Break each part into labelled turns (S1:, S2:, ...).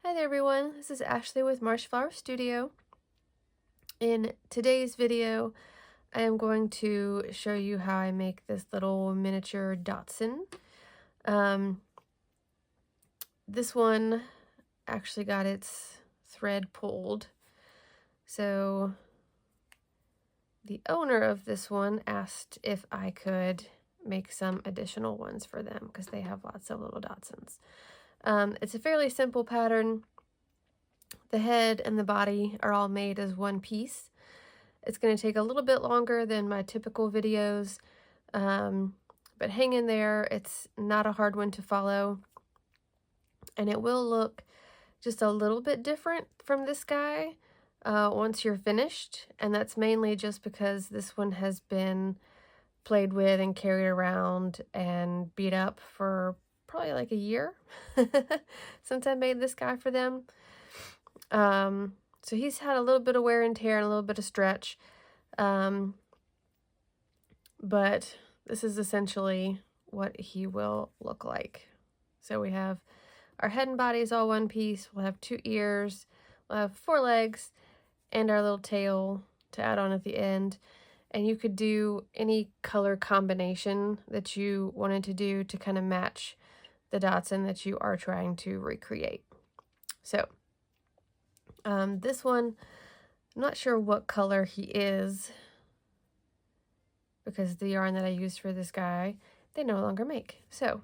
S1: Hi there everyone, this is Ashley with Marshflower Studio. In today's video, I am going to show you how I make this little miniature Dachshund. This one actually got its thread pulled, so the owner of this one asked if I could make some additional ones for them because they have lots of little Dachshunds. It's a fairly simple pattern. The head and the body are all made as one piece. It's going to take a little bit longer than my typical videos, but hang in there. It's not a hard one to follow, and it will look just a little bit different from this guy once you're finished, and that's mainly just because this one has been played with and carried around and beat up for probably like a year since I made this guy for them. So he's had a little bit of wear and tear and a little bit of stretch, but this is essentially what he will look like. So we have our head and body is all one piece. We'll have 2 ears, we'll have 4 legs, and our little tail to add on at the end. And you could do any color combination that you wanted to do to kind of match the Dachshund that you are trying to recreate. So this one, I'm not sure what color he is because the yarn that I used for this guy, they no longer make. So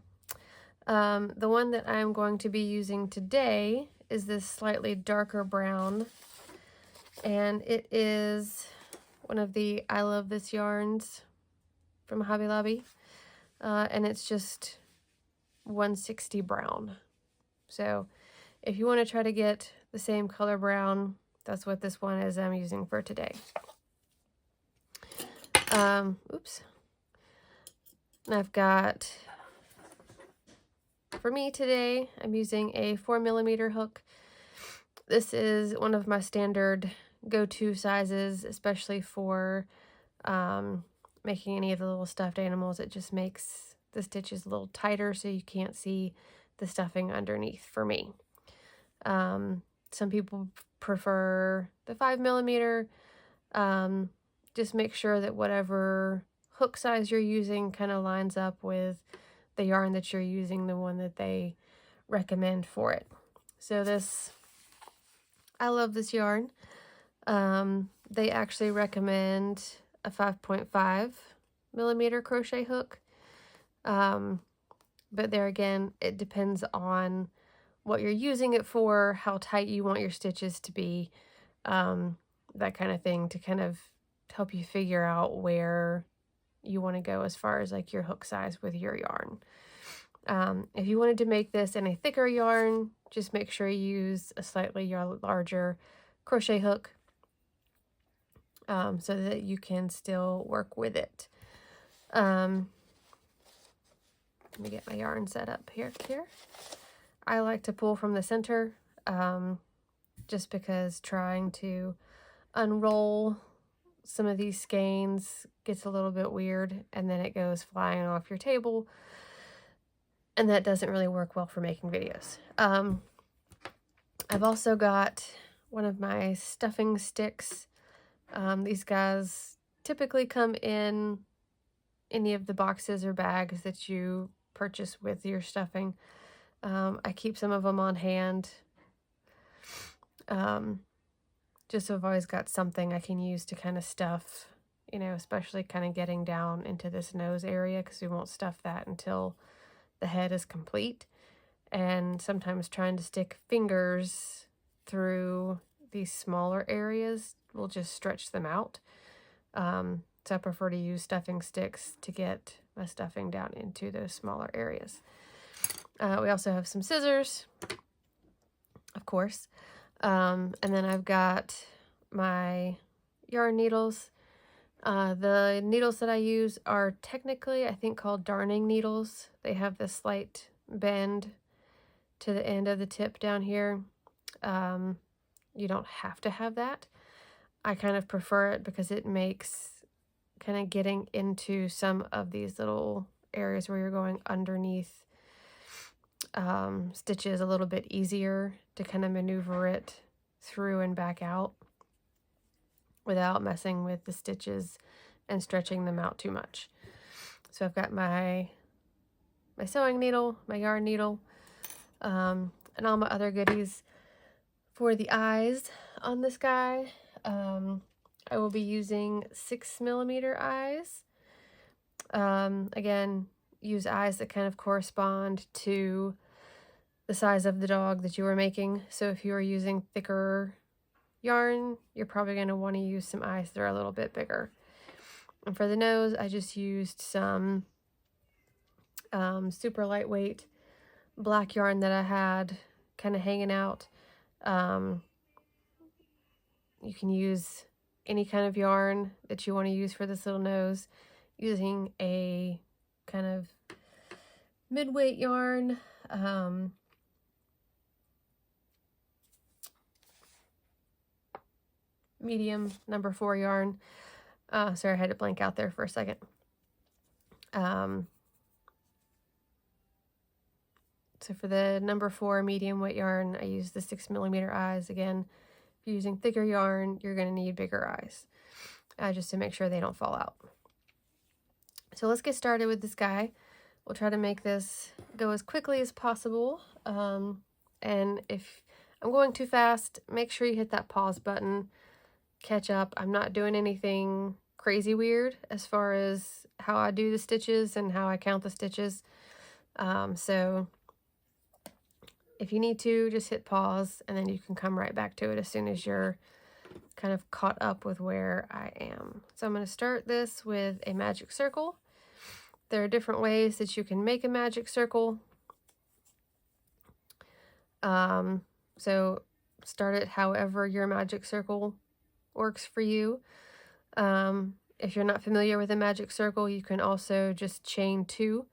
S1: the one that I'm going to be using today is this slightly darker brown, and it is one of the I Love This yarns from Hobby Lobby, and it's just 160 brown. So if you want to try to get the same color brown, that's what this one is I'm using for today. Oops. And I've got, for me today, I'm using a 4mm hook. This is one of my standard go-to sizes, especially for making any of the little stuffed animals. It just makes the stitches a little tighter so you can't see the stuffing underneath for me. Some people prefer the 5mm. Just make sure that whatever hook size you're using kind of lines up with the yarn that you're using, the one that they recommend for it. So this, I love this yarn. They actually recommend a 5.5mm crochet hook. But there again, it depends on what you're using it for, how tight you want your stitches to be, that kind of thing, to kind of help you figure out where you want to go as far as like your hook size with your yarn. If you wanted to make this in a thicker yarn, just make sure you use a slightly larger crochet hook so that you can still work with it. Let me get my yarn set up here. I like to pull from the center, just because trying to unroll some of these skeins gets a little bit weird, and then it goes flying off your table, and that doesn't really work well for making videos. I've also got one of my stuffing sticks. These guys typically come in any of the boxes or bags that you purchase with your stuffing. I keep some of them on hand, just so I've always got something I can use to kind of stuff, you know, especially kind of getting down into this nose area, because we won't stuff that until the head is complete. And sometimes trying to stick fingers through these smaller areas will just stretch them out. So I prefer to use stuffing sticks to get my stuffing down into those smaller areas. We also have some scissors, of course. And then I've got my yarn needles. The needles that I use are technically, I think, called darning needles. They have this slight bend to the end of the tip down here. You don't have to have that. I kind of prefer it because it makes kind of getting into some of these little areas where you're going underneath stitches a little bit easier to kind of maneuver it through and back out without messing with the stitches and stretching them out too much. So I've got my sewing needle, my yarn needle, and all my other goodies. For the eyes on this guy, I will be using 6mm eyes. Again, use eyes that kind of correspond to the size of the dog that you are making. So if you are using thicker yarn, you're probably going to want to use some eyes that are a little bit bigger. And for the nose, I just used some super lightweight black yarn that I had kind of hanging out. You can use any kind of yarn that you want to use for this little nose, using a kind of mid-weight yarn. Medium number 4 yarn. Sorry, I had to blank out there for a second. So for the number 4 medium weight yarn, I use the 6mm eyes. Again, if you're using thicker yarn, you're going to need bigger eyes, just to make sure they don't fall out. So let's get started with this guy. We'll try to make this go as quickly as possible. And if I'm going too fast, make sure you hit that pause button, catch up. I'm not doing anything crazy weird as far as how I do the stitches and how I count the stitches. So if you need to, just hit pause and then you can come right back to it as soon as you're kind of caught up with where I am. So I'm going to start this with a magic circle. There are different ways that you can make a magic circle. So start it however your magic circle works for you. If you're not familiar with a magic circle, you can also just chain 2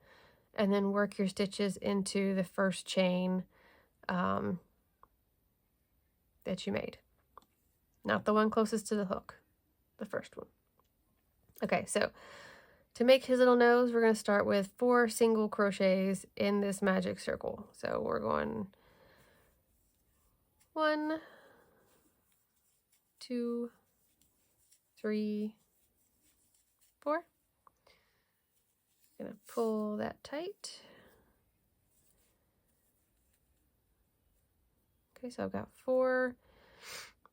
S1: and then work your stitches into the first chain that you made. Not the one closest to the hook, the first one. Okay, so to make his little nose, we're going to start with 4 single crochets in this magic circle. So we're going 1, 2, 3, 4. Gonna pull that tight. Okay, so I've got 4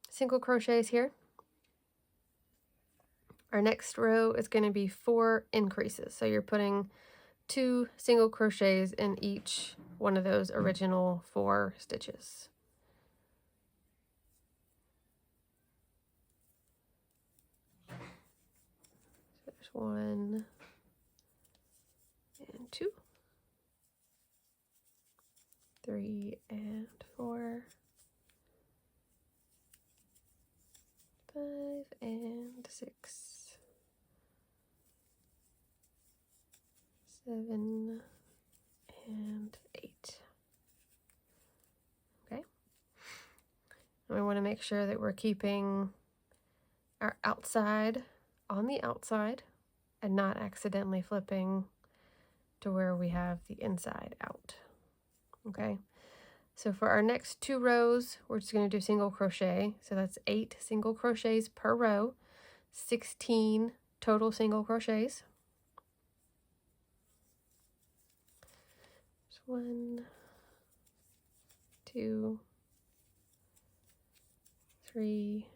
S1: single crochets here. Our next row is going to be 4 increases. So you're putting 2 single crochets in each one of those original 4 stitches. So there's 1 and 2, 3 and 4, 5 and 6, 7 and 8. Okay. And we want to make sure that we're keeping our outside on the outside and not accidentally flipping to where we have the inside out. Okay. So for our next 2 rows, we're just going to do single crochet. So that's 8 single crochets per row, 16 total single crochets. 1, 2, 3,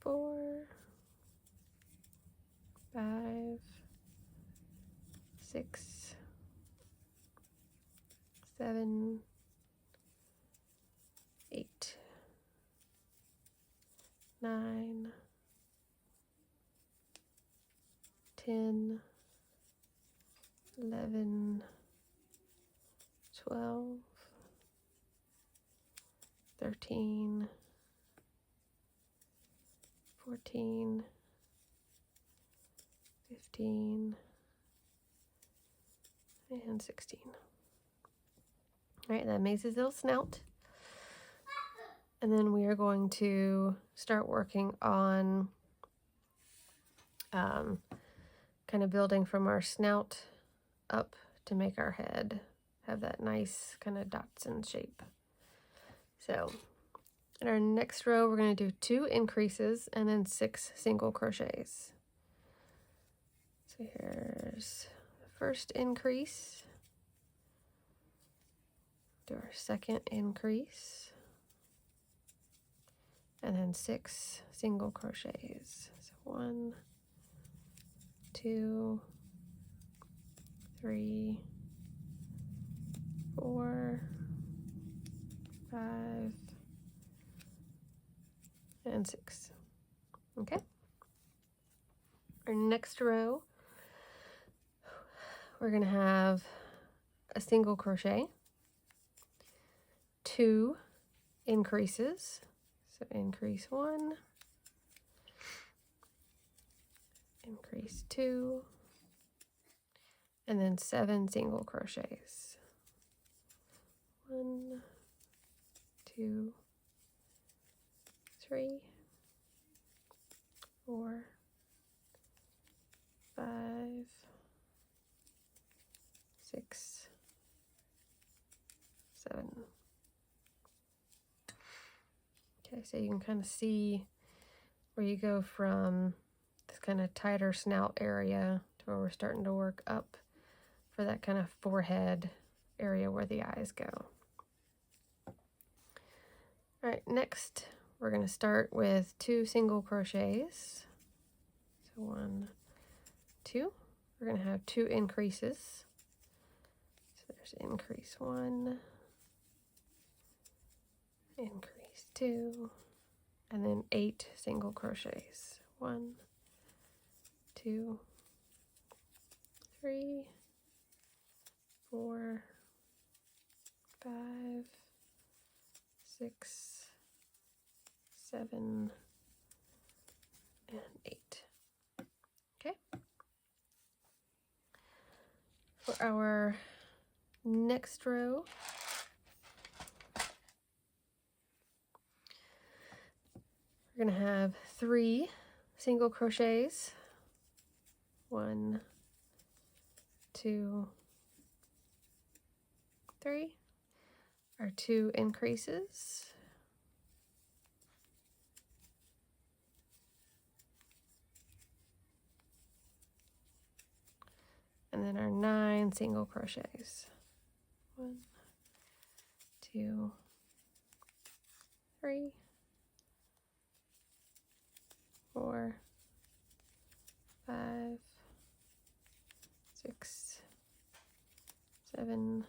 S1: 4, 5, 6, 7, 8, 9, 10, 11, 12, 13, 14, 15, and 16. All right, that makes his little snout. And then we are going to start working on kind of building from our snout up to make our head. have that nice kind of Dotson shape. So in our next row, we're going to do 2 increases and then 6 single crochets. So here's the first increase, do our second increase, and then 6 single crochets. So 1, 2, 3, 4, 5, and 6. Okay. Our next row, we're going to have a single crochet, 2 increases. So increase 1, increase 2, and then 7 single crochets. 1, 2, 3, 4, 5, 6, 7. Okay, so you can kind of see where you go from this kind of tighter snout area to where we're starting to work up for that kind of forehead area where the eyes go. All right, next we're going to start with 2 single crochets. So 1, 2. We're going to have 2 increases. So there's increase 1, increase 2, and then 8 single crochets. 1, 2, 3, 4, 5, 6, 7, and 8. Okay. For our next row, we're going to have 3 single crochets. 1, 2, 3. Our 2 increases. And then our 9 single crochets. 1, 2, 3, 4, 5, 6, 7,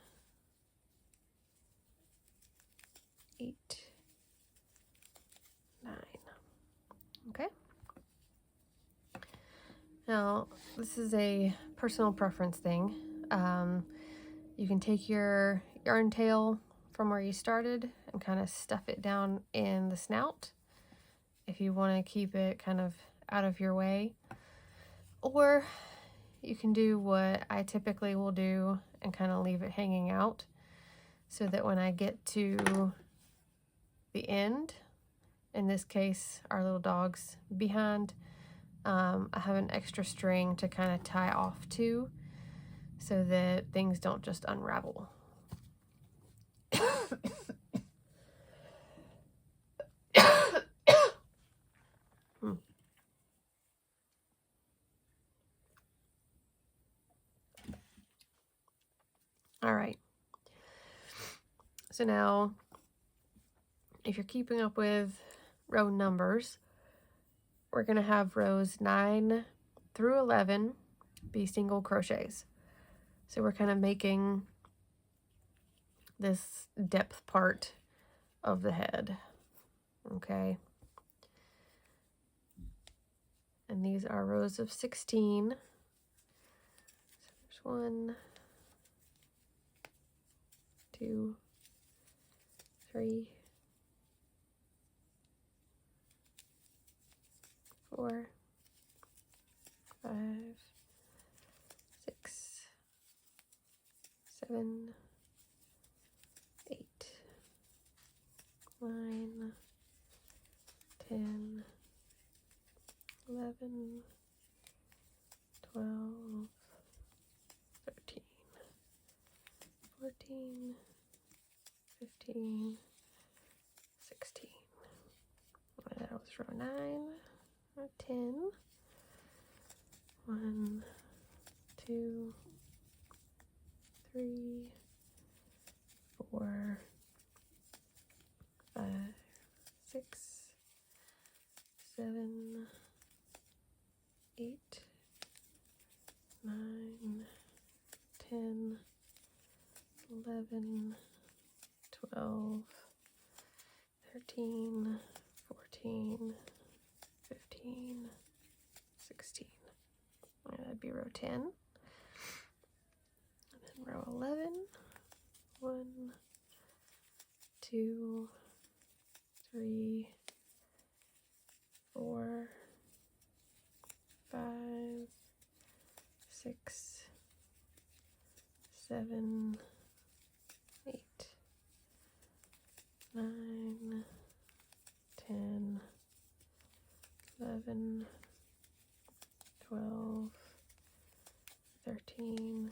S1: 8, 9. Okay. Now, this is a personal preference thing. You can take your yarn tail from where you started and kind of stuff it down in the snout if you want to keep it kind of out of your way. Or you can do what I typically will do and kind of leave it hanging out so that when I get to the end, in this case our little dog's behind, I have an extra string to kind of tie off to so that things don't just unravel. All right. So now, if you're keeping up with row numbers, we're going to have rows 9 through 11 be single crochets. So we're kind of making this depth part of the head. Okay. And these are rows of 16. So there's 1, 2, 3, 4, 5, 6, 7, 8, 9, 10, 11, 12, 13, 14, 14, 15, 16. That was row 9, row 10. 1, 2, 3, 4, 5, 6, 7, 8, 9, 10, 11, 12, 13, 14, 15, 16. That'd be row 10. And then row 11. 1, 2, 3, 4, 5, 6, 7, 8, 9, 10, 11, 12, 13,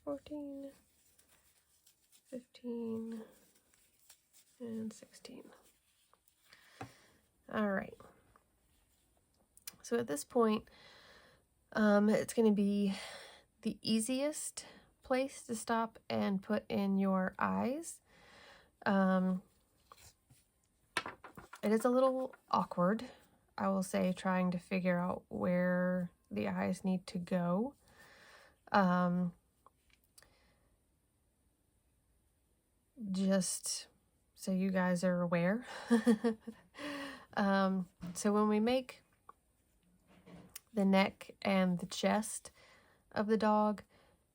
S1: 14, 15, and 16. All right. So at this point, it's going to be the easiest place to stop and put in your eyes. It is a little awkward, I will say, trying to figure out where the eyes need to go. Just so you guys are aware. So when we make the neck and the chest of the dog,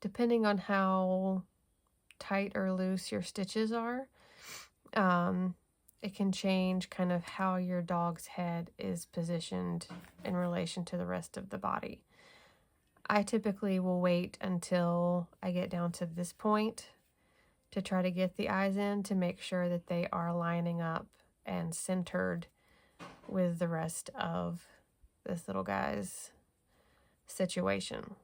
S1: depending on how tight or loose your stitches are, it can change kind of how your dog's head is positioned in relation to the rest of the body. I typically will wait until I get down to this point to try to get the eyes in to make sure that they are lining up and centered with the rest of this little guy's situation.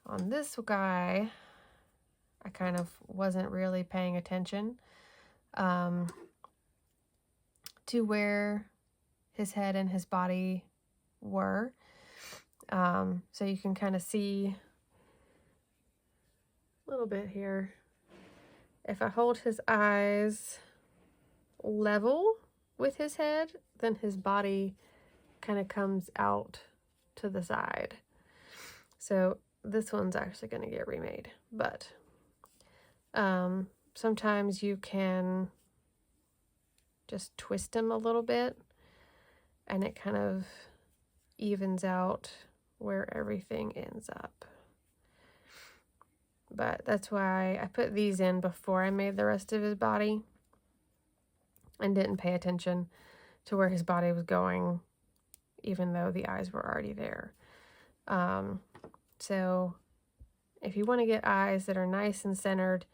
S1: On this guy, I kind of wasn't really paying attention to where his head and his body were. So you can kind of see a little bit here. If I hold his eyes level with his head, then his body kind of comes out to the side. So this one's actually going to get remade, but sometimes you can just twist him a little bit and it kind of evens out where everything ends up. But that's why I put these in before I made the rest of his body and didn't pay attention to where his body was going, even though the eyes were already there. So if you want to get eyes that are nice and centered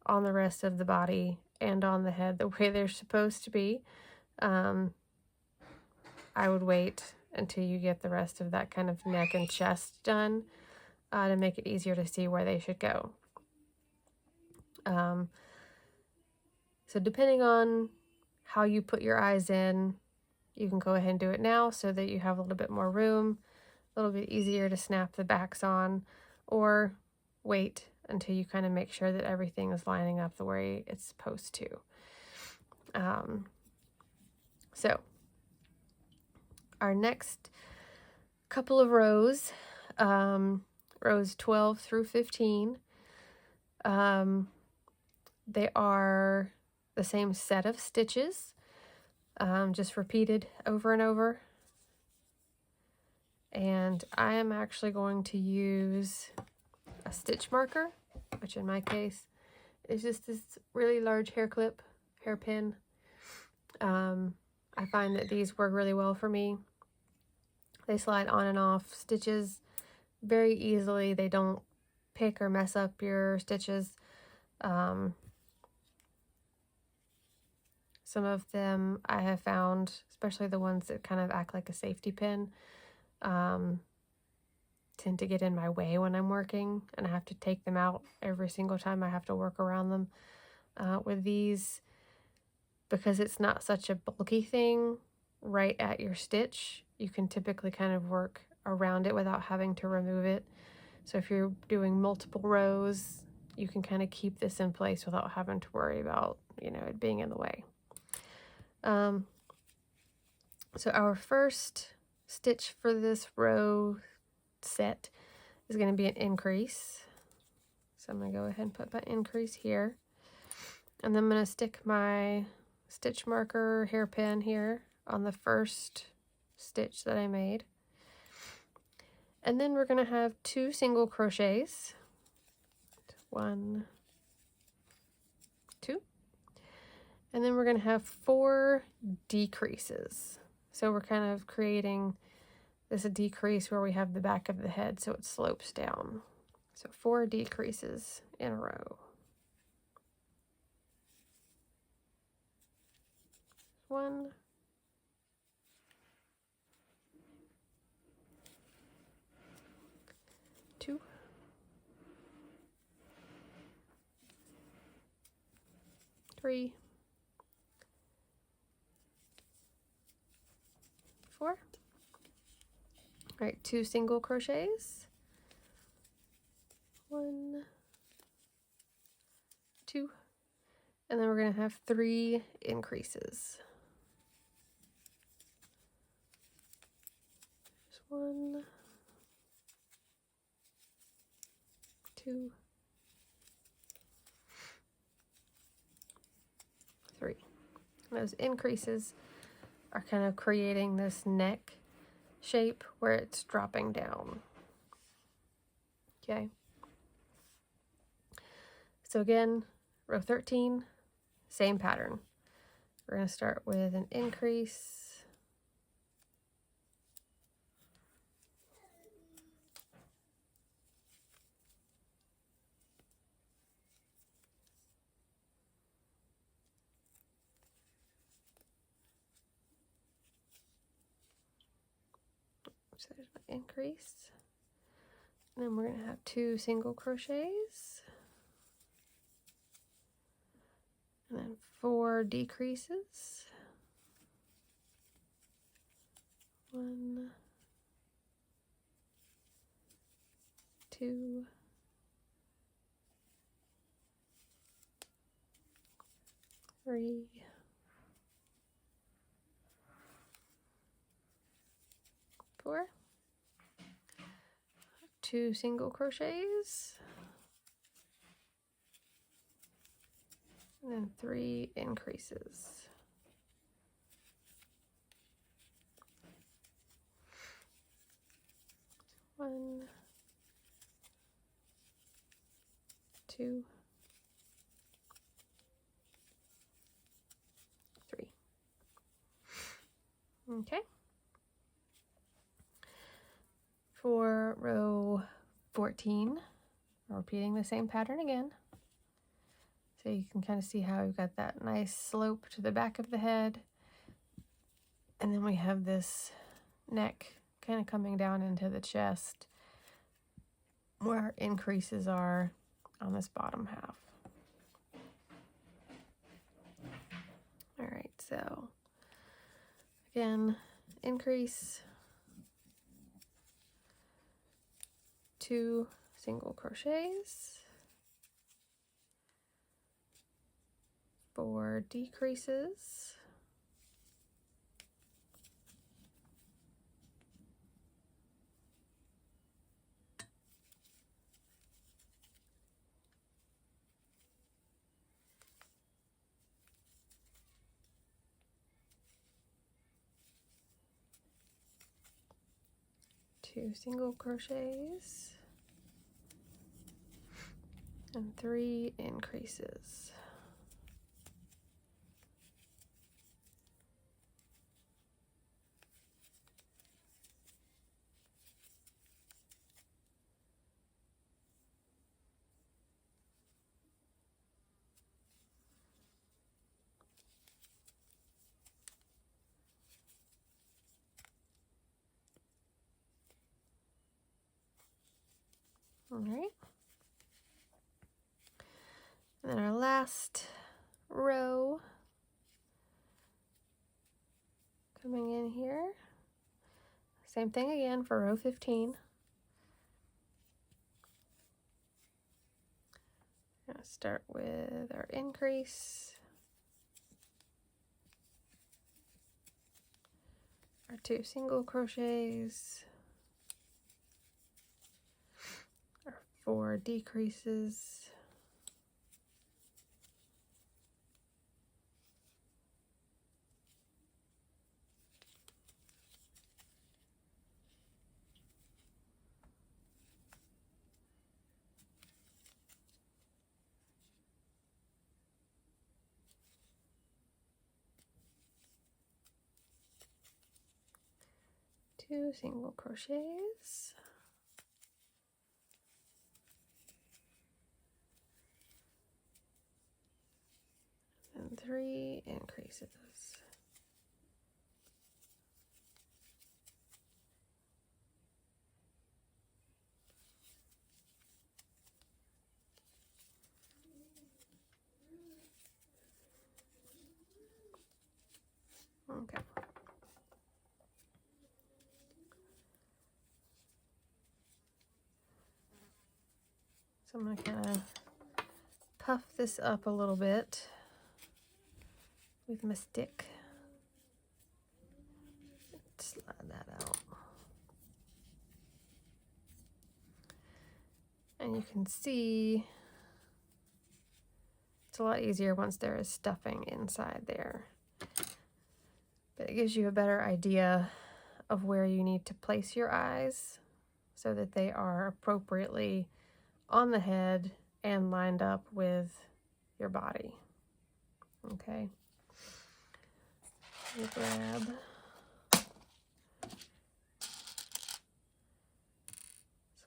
S1: on the rest of the body and on the head the way they're supposed to be, I would wait until you get the rest of that kind of neck and chest done to make it easier to see where they should go. So depending on how you put your eyes in, you can go ahead and do it now so that you have a little bit more room, a little bit easier to snap the backs on, or wait until you kind of make sure that everything is lining up the way it's supposed to. So our next couple of rows, rows 12 through 15, they are the same set of stitches, just repeated over and over. And I am actually going to use a stitch marker, which in my case is just this really large hairpin. I find that these work really well for me. They slide on and off stitches very easily. They don't pick or mess up your stitches. Some of them I have found, especially the ones that kind of act like a safety pin, tend to get in my way when I'm working, and I have to take them out every single time I have to work around them. With these, because it's not such a bulky thing right at your stitch, you can typically kind of work around it without having to remove it. So if you're doing multiple rows, you can kind of keep this in place without having to worry about, you know, it being in the way. So our first stitch for this row set is going to be an increase. So I'm going to go ahead and put my increase here. And then I'm going to stick my stitch marker hairpin here on the first stitch that I made. And then we're going to have 2 single crochets. 1, 2. And then we're going to have 4 decreases. So we're kind of creating this decrease where we have the back of the head so it slopes down. So 4 decreases in a row. 1, 2, 3, 4. All right, 2 single crochets. 1, 2, and then we're going to have 3 increases. Just 1, 2, 3. And those increases are kind of creating this neck shape where it's dropping down. Okay. So again, row 13, same pattern. We're going to start with an increase. So there's my increase. And then we're going to have 2 single crochets. And then 4 decreases. 1, 2, 3, 4. 2 single crochets. And then 3 increases. 1, 2, 3. Okay. For row 14, we're repeating the same pattern again. So you can kind of see how we've got that nice slope to the back of the head. And then we have this neck kind of coming down into the chest where our increases are on this bottom half. All right, so again, increase, 2 single crochets, 4 decreases, 2 single crochets, and 3 increases. All right. And then our last row coming in here. Same thing again for row 15. I'm going to start with our increase, our 2 single crochets, our 4 decreases, two single crochets, and 3 increases. Okay. So I'm going to kind of puff this up a little bit with my stick. Slide that out. And you can see it's a lot easier once there is stuffing inside there. But it gives you a better idea of where you need to place your eyes so that they are appropriately on the head and lined up with your body. Okay. You grab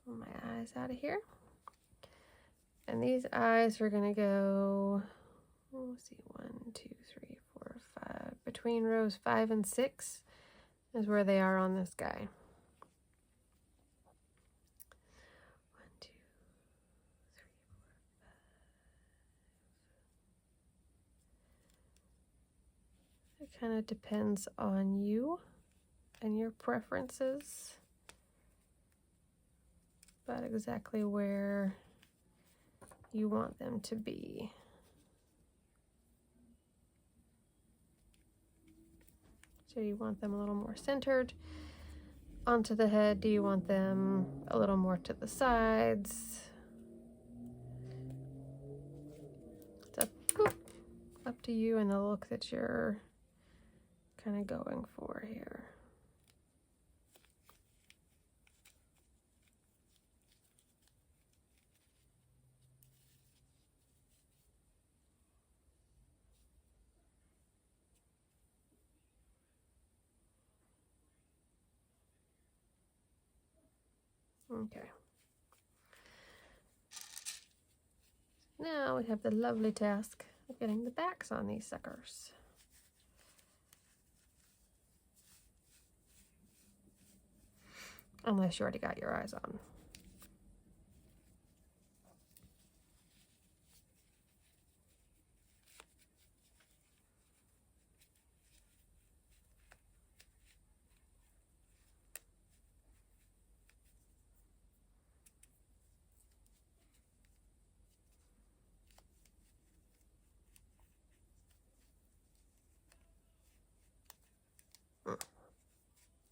S1: some of my eyes out of here. And these eyes are going to go, let's see, 1, 2, 3, 4, 5. Between rows 5 and 6 is where they are on this guy. 1, 2, 3, 4, 5. It kind of depends on you and your preferences, but exactly where you want them to be. So you want them a little more centered onto the head? Do you want them a little more to the sides? It's up to you and the look that you're kind of going for here. Okay. Now we have the lovely task of getting the backs on these suckers. Unless you already got your eyes on.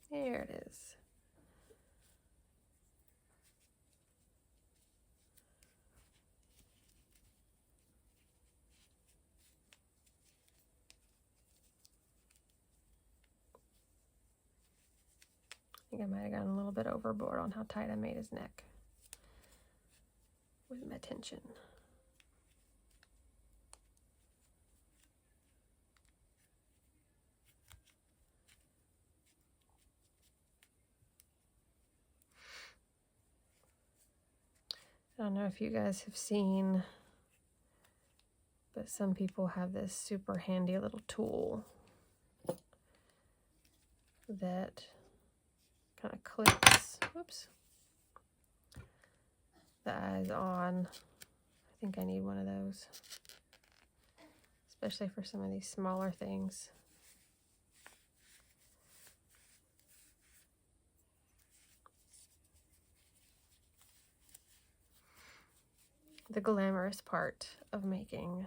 S1: There it is. I think I might have gone a little bit overboard on how tight I made his neck with my tension. I don't know if you guys have seen, but some people have this super handy little tool that kind of clips, whoops, the eyes on. I think I need one of those, especially for some of these smaller things. The glamorous part of making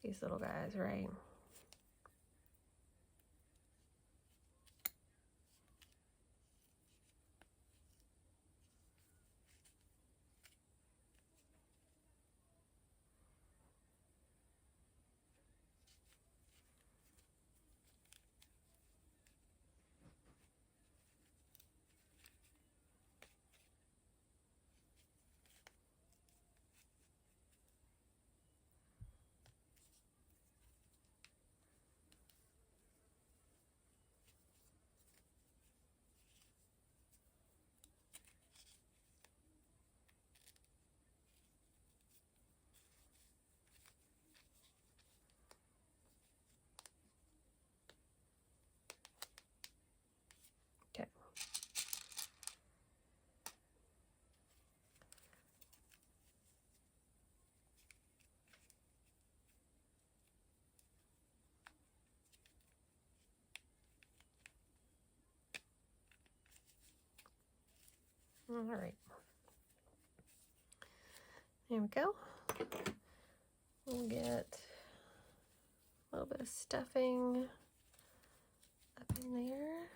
S1: these little guys, right? Okay. All right. There we go. We'll get a little bit of stuffing up in there.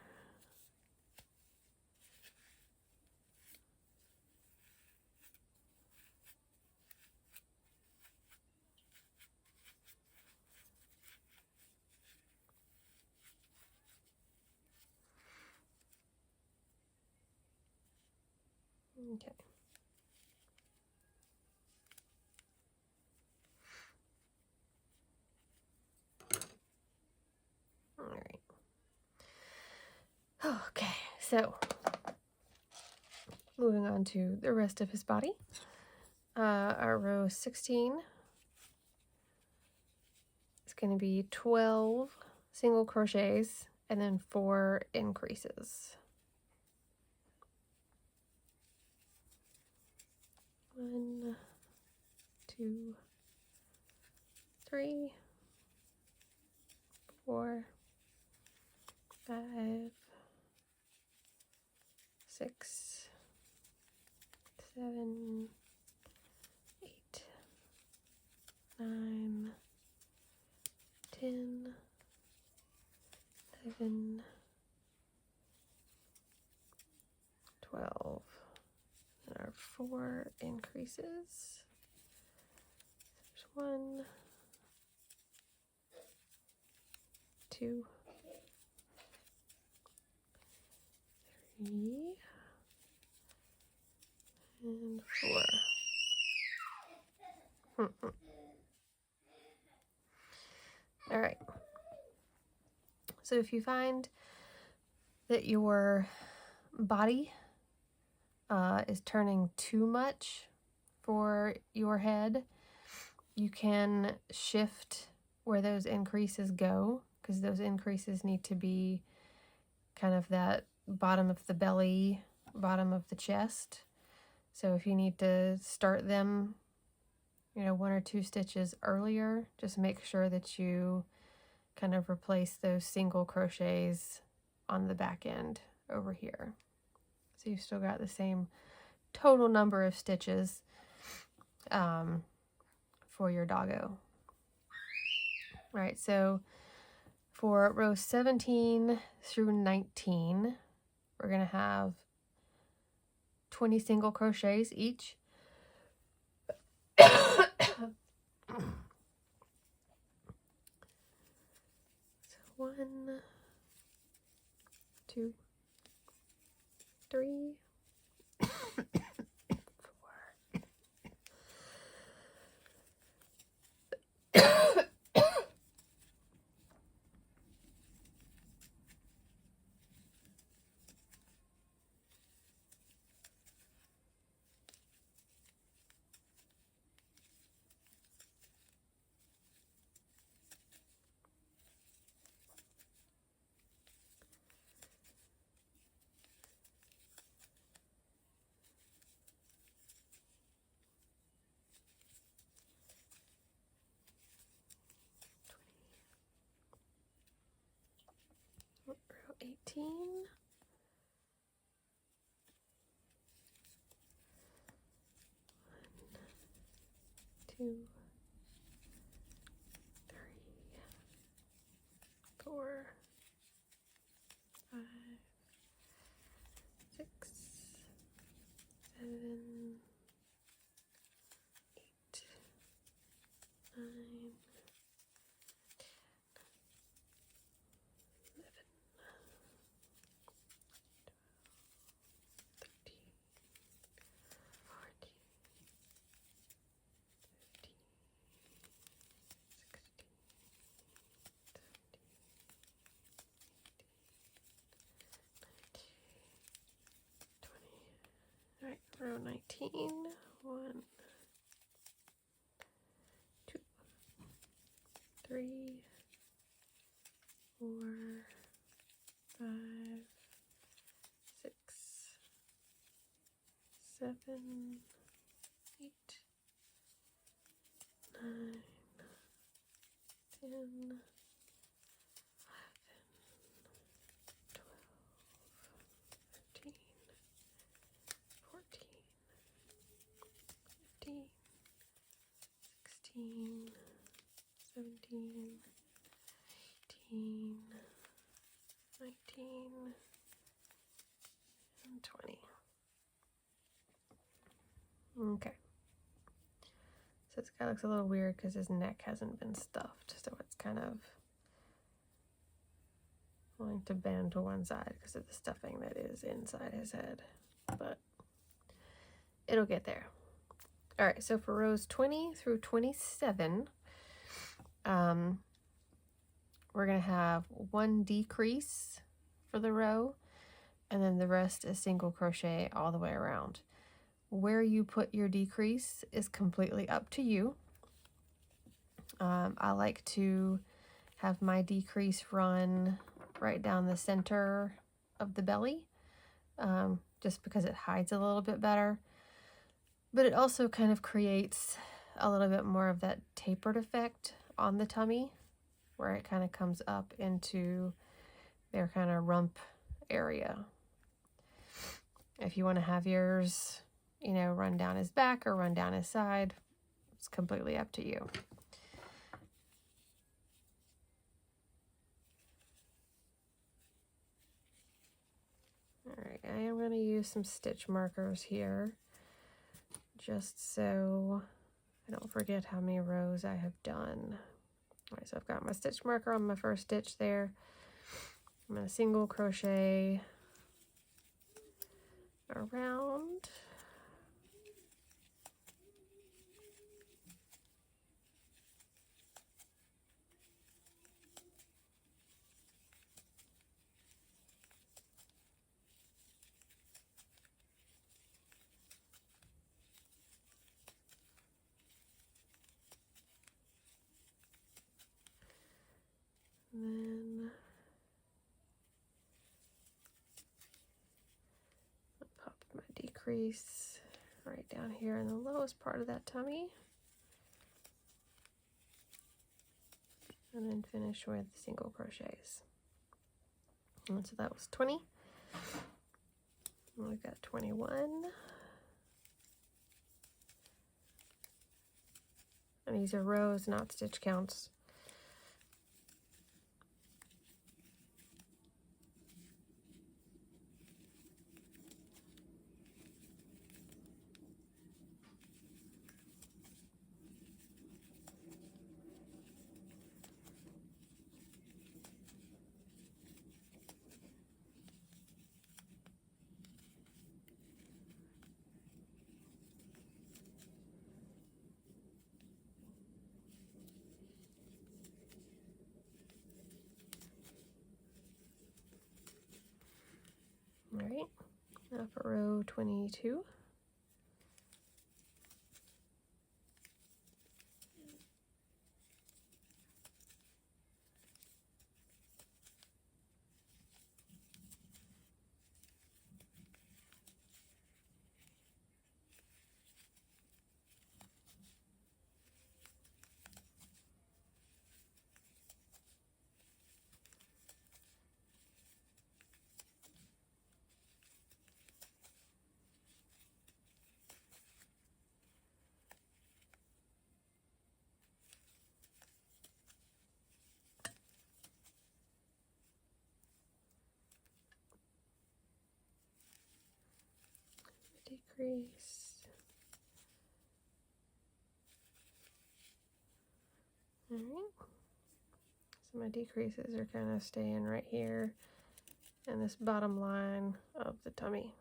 S1: Okay. All right. Okay, so moving on to the rest of his body. Our row 16 is going to be 12 single crochets and then 4 increases. 1, 2, 3, 4, 5, 6, 7, 8, 9, 10, 11, 12. And our 4 increases. There's 1, 2, 3, and 4. All right. So if you find that your body is turning too much for your head, you can shift where those increases go, because those increases need to be kind of that bottom of the belly, bottom of the chest. So if you need to start them, 1 or 2 stitches earlier, just make sure that you kind of replace those single crochets on the back end over here. So you've still got the same total number of stitches for your doggo. All right, so for row 17 through 19, we're going to have 20 single crochets each. So 1, 2, 3, 4. 19. Two, three, 4, 5, 6, 7, 8, 9, 11, 13, 14, 15, 16, 17, 18, 19, 20. All right, row 19. 1, 2, 3, 4, 5, 6, 7, 8, 9, 10, 11, 12, 13, 14, 15, 16, 17, 18, 19, and 20. Okay. So this guy looks a little weird because his neck hasn't been stuffed, so it's kind of wanting to bend to one side because of the stuffing that is inside his head, but it'll get there. All right, so for rows 20 through 27, we're going to have 1 decrease for the row, and then the rest is single crochet all the way around. Where you put your decrease is completely up to you. I like to have my decrease run right down the center of the belly, just because it hides a little bit better. But it also kind of creates a little bit more of that tapered effect on the tummy, where it kind of comes up into their kind of rump area. If you want to have yours, you know, run down his back or run down his side, it's completely up to you. All right, I am going to use some stitch markers here, just so I don't forget how many rows I have done. All right, so I've got my stitch marker on my first stitch there. I'm going to single crochet around. And then I'll pop my decrease right down here in the lowest part of that tummy. And then finish with single crochets. And so that was 20. And we've got 21. And these are rows, not stitch counts. All right, now for row 22. decrease. All right. So my decreases are kind of staying right here in this bottom line of the tummy.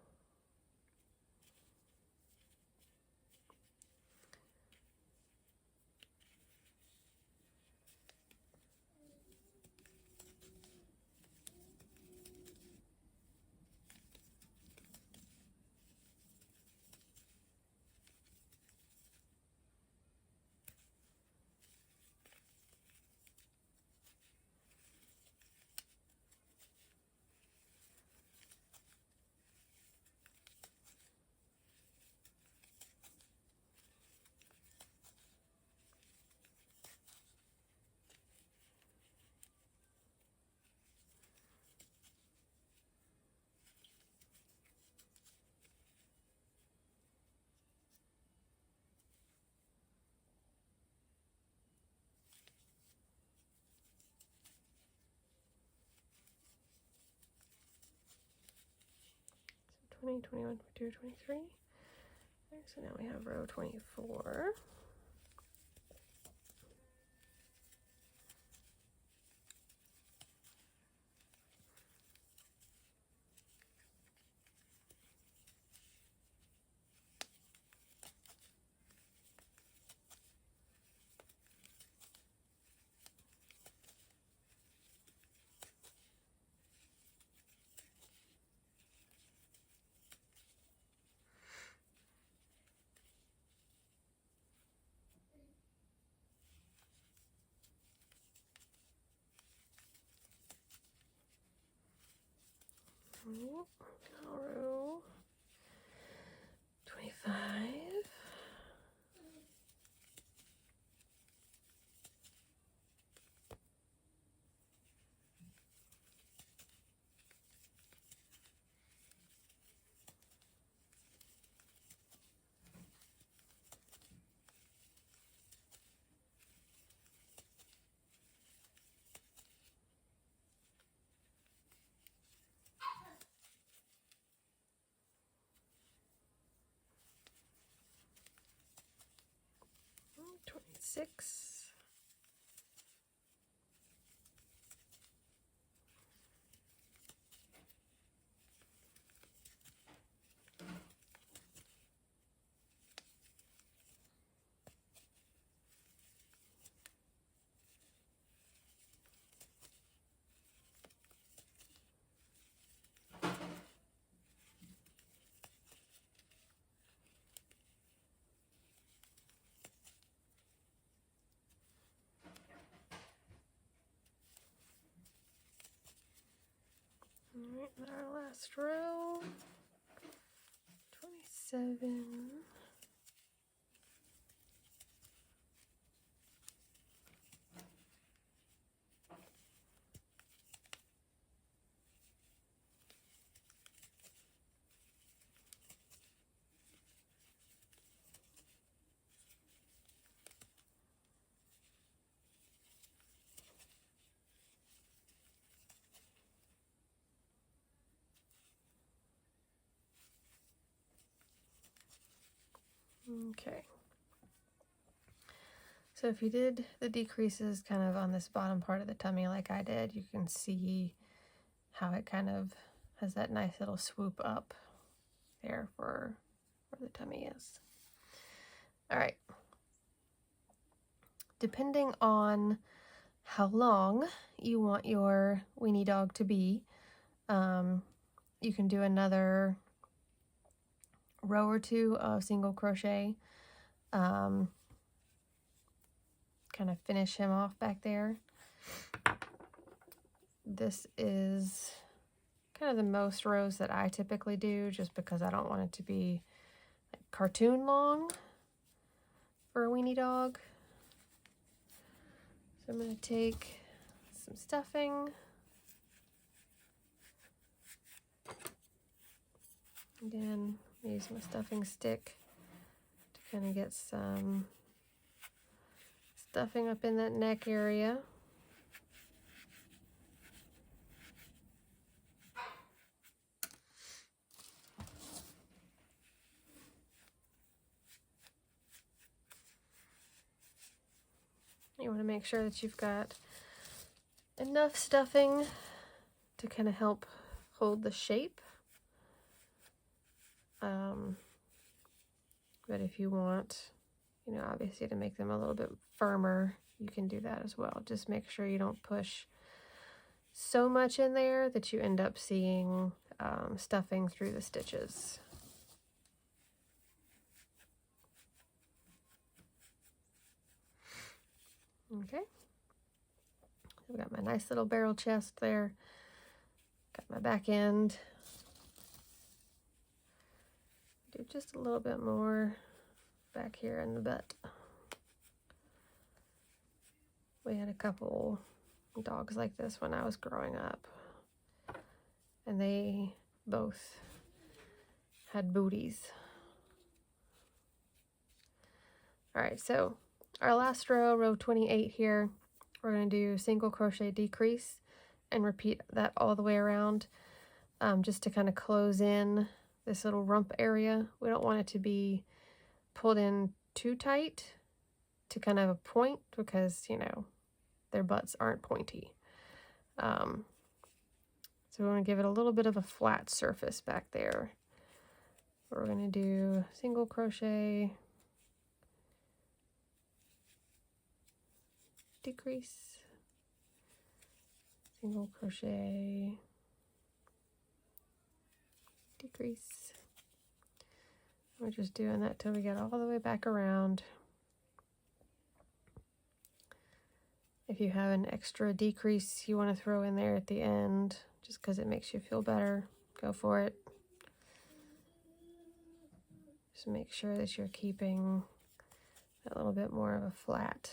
S1: So 20, 21, 22, 23. So now we have row 24. Now row 25. Oh, 26. All right, our last row, 27. Okay. So if you did the decreases kind of on this bottom part of the tummy like I did, you can see how it kind of has that nice little swoop up there for where the tummy is. All right. Depending on how long you want your weenie dog to be, you can do another row or two of single crochet, kind of finish him off back there. This is kind of the most rows that I typically do, just because I don't want it to be like cartoon long for a weenie dog. So I'm going to take some stuffing. Again, use my stuffing stick to kind of get some stuffing up in that neck area. You want to make sure that you've got enough stuffing to kind of help hold the shape. But if you want, you know, obviously to make them a little bit firmer, you can do that as well. Just make sure you don't push so much in there that you end up seeing stuffing through the stitches. Okay, I've got my nice little barrel chest there. Got my back end. Do just a little bit more back here in the butt. We had a couple dogs like this when I was growing up, and they both had booties. All right, so our last row, row 28 here, we're going to do single crochet decrease and repeat that all the way around, just to kind of close in this little rump area. We don't want it to be pulled in too tight to kind of a point, because, you know, their butts aren't pointy. So we want to give it a little bit of a flat surface back there. We're going to do single crochet, decrease, single crochet, decrease. We're just doing that till we get all the way back around. If you have an extra decrease you want to throw in there at the end, just because it makes you feel better, go for it. Just make sure that you're keeping a little bit more of a flat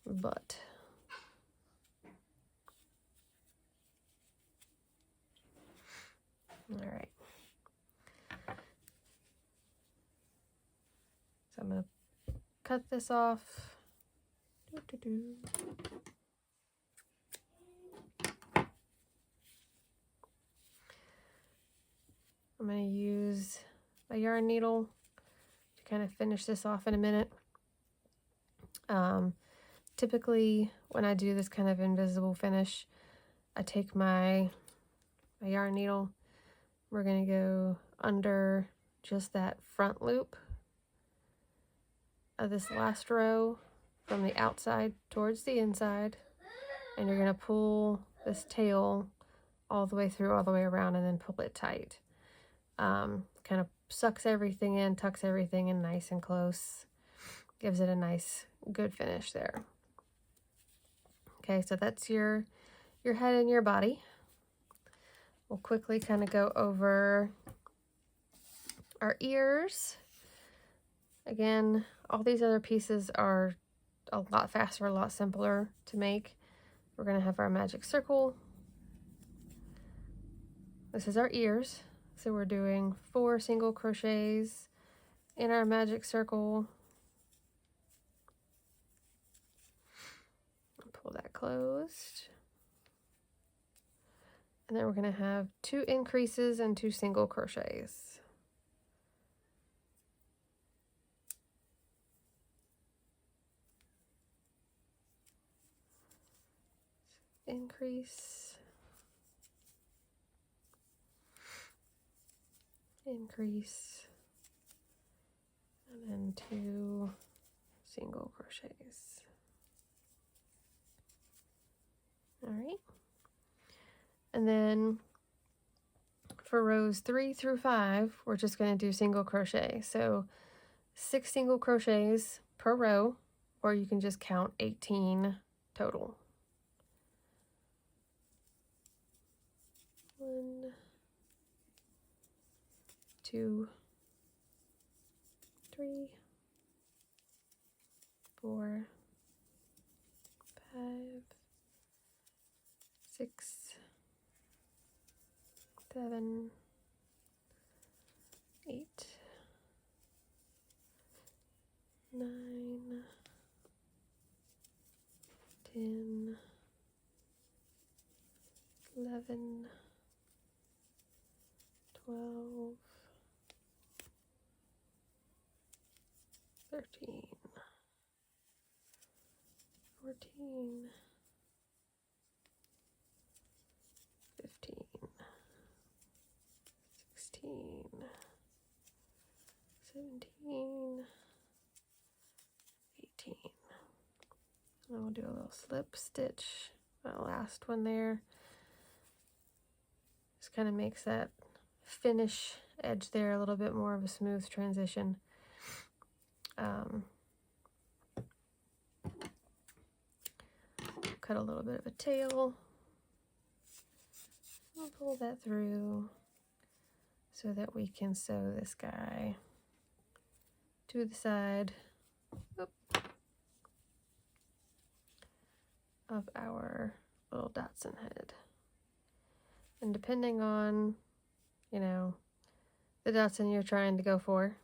S1: butt. All right. So I'm going to cut this off. I'm going to use my yarn needle to kind of finish this off in a minute. Typically when I do this kind of invisible finish, I take my yarn needle. We're going to go under just that front loop of this last row from the outside towards the inside, and you're going to pull this tail all the way through, all the way around, and then pull it tight. Kind of sucks everything in, tucks everything in nice and close, gives it a nice good finish there. Okay, so that's your head and your body. We'll quickly kind of go over our ears. Again, all these other pieces are a lot faster, a lot simpler to make. We're going to have our magic circle. This is our ears. So we're doing 4 single crochets in our magic circle. Pull that closed. And then we're going to have 2 increases and 2 single crochets. Increase, increase, and then 2 single crochets. All right. And then for rows 3 through 5, we're just going to do single crochet. So 6 single crochets per row, or you can just count 18 total. 1, 2, 3, 4, 5, 6, 7, 8, 9, 10, 11, 12, 13, 14, 15, 16, 17, 18. And we'll do a little slip stitch, that last one there. Just kind of makes that finish edge there a little bit more of a smooth transition. Cut a little bit of a tail. I'll pull that through so that we can sew this guy to the side of our little Dachshund head. And depending on, you know, the Dachshund you're trying to go for,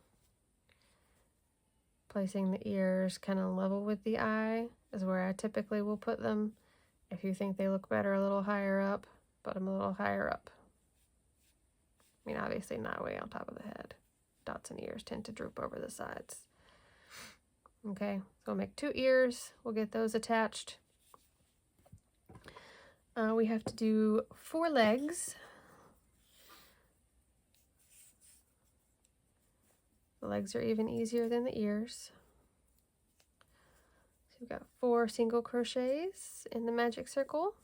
S1: placing the ears kind of level with the eye is where I typically will put them. If you think they look better a little higher up, put them a little higher up. I mean, obviously not way on top of the head. Dachshund ears tend to droop over the sides. Okay, so we'll make 2 ears. We'll get those attached. We have to do 4 legs. The legs are even easier than the ears. So we've got 4 single crochets in the magic circle.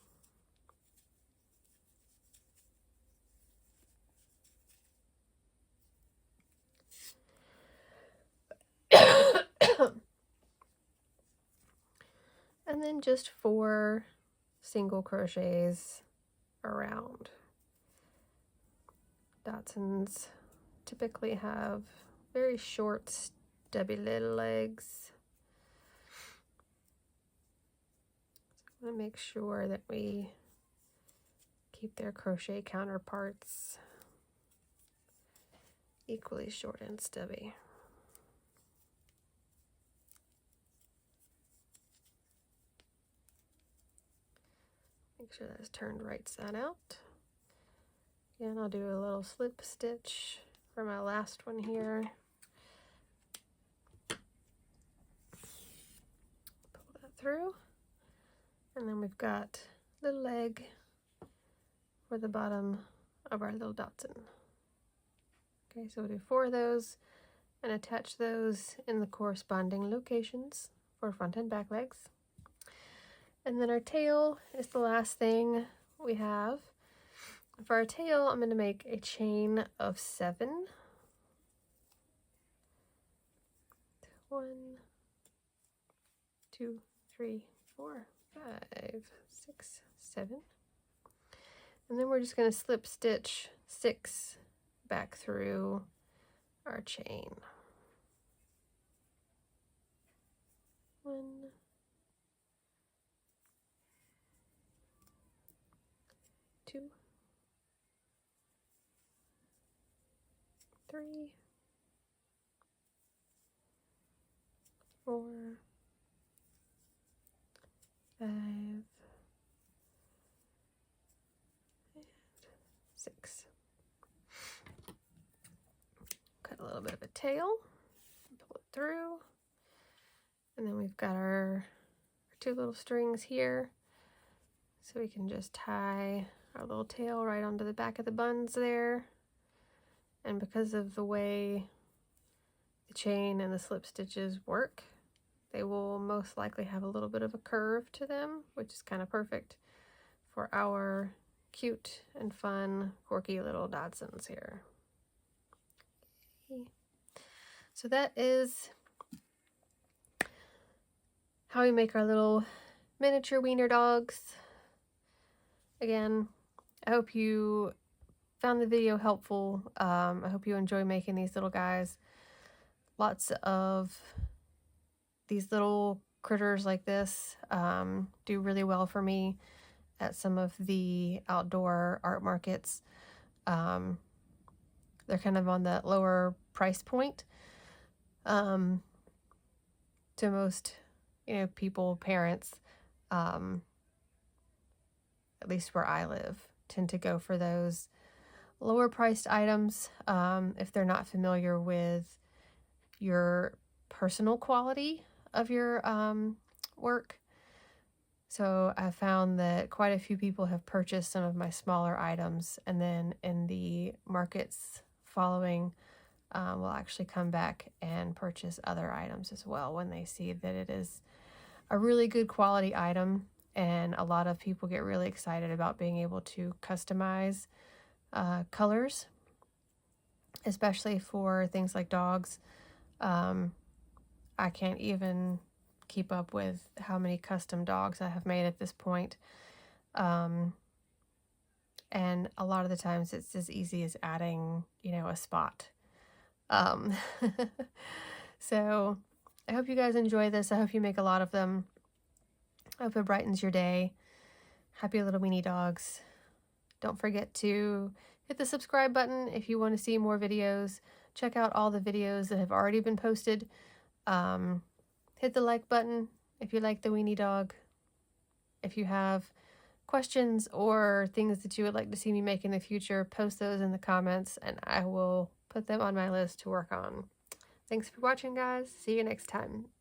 S1: And then just 4 single crochets around. Dachshunds typically have very short, stubby little legs. So I want to make sure that we keep their crochet counterparts equally short and stubby. Make sure that's turned right side out. Again, I'll do a little slip stitch for my last one here. Pull that through. And then we've got little leg for the bottom of our little Dachshund. Okay, so we'll do 4 of those and attach those in the corresponding locations for front and back legs. And then our tail is the last thing we have. For our tail, I'm going to make a chain of 7. 1, 2, 3, 4, 5, 6, 7. And then we're just going to slip stitch 6 back through our chain. 1, 2, 3, 4, 5, and 6. Cut a little bit of a tail, pull it through, and then we've got our 2 little strings here, so we can just tie our little tail right onto the back of the buns there. And because of the way the chain and the slip stitches work, they will most likely have a little bit of a curve to them, which is kind of perfect for our cute and fun, quirky little Dachshunds here. So that is how we make our little miniature wiener dogs. Again, I hope you found the video helpful. I hope you enjoy making these little guys. Lots of these little critters like this do really well for me at some of the outdoor art markets. They're kind of on that lower price point. To most, people, parents, at least where I live, tend to go for those lower priced items if they're not familiar with your personal quality of your work. So I found that quite a few people have purchased some of my smaller items, and then in the markets following, will actually come back and purchase other items as well when they see that it is a really good quality item. And a lot of people get really excited about being able to customize colors, especially for things like dogs. I can't even keep up with how many custom dogs I have made at this point. And a lot of the times it's as easy as adding, a spot. Um, so I hope you guys enjoy this. I hope you make a lot of them. I hope it brightens your day. Happy little weenie dogs. Don't forget to hit the subscribe button if you want to see more videos. Check out all the videos that have already been posted. Hit the like button if you like the weenie dog. If you have questions or things that you would like to see me make in the future, post those in the comments and I will put them on my list to work on. Thanks for watching, guys. See you next time.